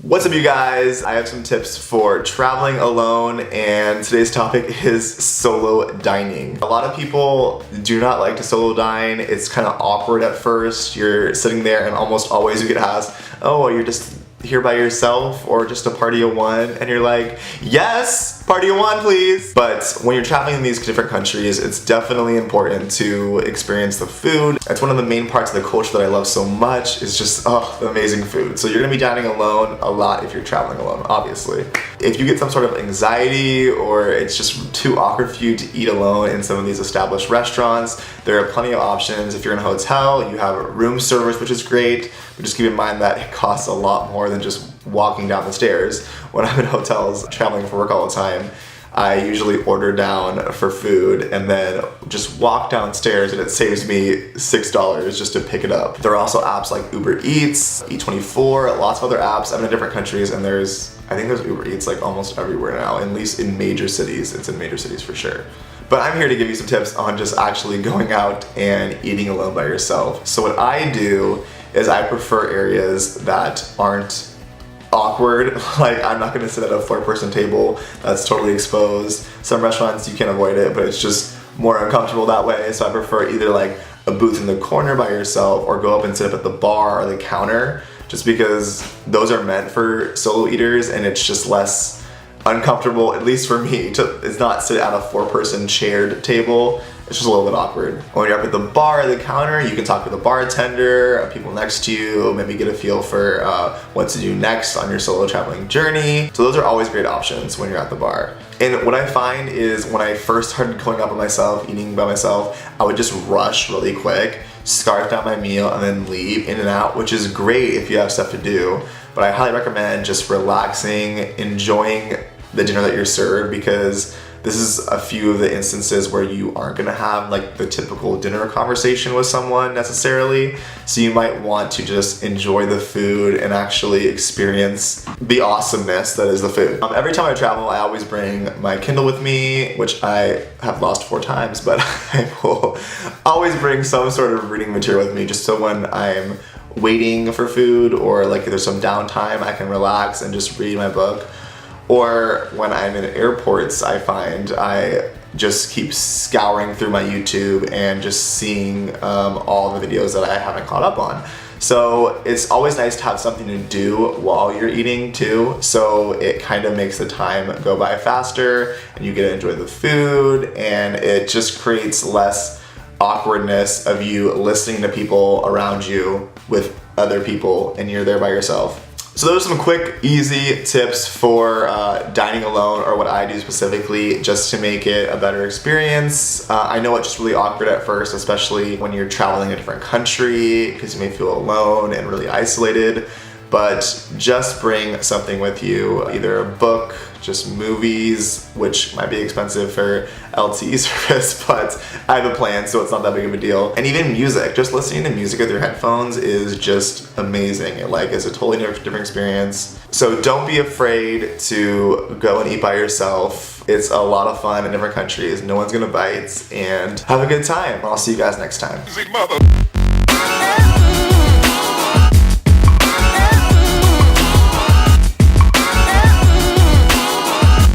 What's up, you guys? I have some tips for traveling alone, and today's topic is solo dining. A lot of people do not like to solo dine. It's kind of awkward at first. You're sitting there and almost always you get asked, oh, you're just here by yourself or just a party of one? And you're like, yes, party of one, please. But when you're traveling in these different countries, it's definitely important to experience the food. It's one of the main parts of the culture that I love so much, is just, the amazing food. So you're gonna be dining alone a lot if you're traveling alone, obviously. If you get some sort of anxiety or it's just too awkward for you to eat alone in some of these established restaurants, there are plenty of options. If you're in a hotel, you have room service, which is great, but just keep in mind that it costs a lot more than just walking down the stairs. When I'm in hotels traveling for work all the time, I usually order down for food and then just walk downstairs, and it saves me $6 just to pick it up. There are also apps like Uber Eats, Eat24, lots of other apps. I'm in different countries, and I think there's Uber Eats like almost everywhere now, at least in major cities. It's in major cities for sure. But I'm here to give you some tips on just actually going out and eating alone by yourself. So what I do is I prefer areas that aren't awkward. Like, I'm not gonna sit at a 4-person table that's totally exposed. Some restaurants you can avoid it, but it's just more uncomfortable that way. So I prefer either like a booth in the corner by yourself or go up and sit up at the bar or the counter, just because those are meant for solo eaters and it's just less uncomfortable, at least for me. It's not sit at a 4-person shared table. It's just a little bit awkward. When you're up at the bar or the counter, you can talk to the bartender, people next to you, maybe get a feel for what to do next on your solo traveling journey. So those are always great options when you're at the bar. And what I find is when I first started going out by myself, eating by myself, I would just rush really quick, scarf down my meal, and then leave in and out, which is great if you have stuff to do. But I highly recommend just relaxing, enjoying the dinner that you're served, because this is a few of the instances where you aren't gonna have like the typical dinner conversation with someone necessarily. So you might want to just enjoy the food and actually experience the awesomeness that is the food. Every time I travel, I always bring my Kindle with me, which I have lost 4 times, but I will always bring some sort of reading material with me, just so when I'm waiting for food or like if there's some downtime, I can relax and just read my book. Or when I'm in airports, I find I just keep scouring through my YouTube and just seeing all the videos that I haven't caught up on. So it's always nice to have something to do while you're eating too, so it kind of makes the time go by faster and you get to enjoy the food, and it just creates less awkwardness of you listening to people around you with other people and you're there by yourself. So those are some quick, easy tips for dining alone, or what I do specifically, just to make it a better experience. I know it's just really awkward at first, especially when you're traveling a different country, because you may feel alone and really isolated. But just bring something with you, either a book, just movies, which might be expensive for LTE service, but I have a plan, so it's not that big of a deal. And even music, just listening to music with your headphones is just amazing. It's a totally different experience. So don't be afraid to go and eat by yourself. It's a lot of fun in different countries. No one's gonna bite, and have a good time. I'll see you guys next time.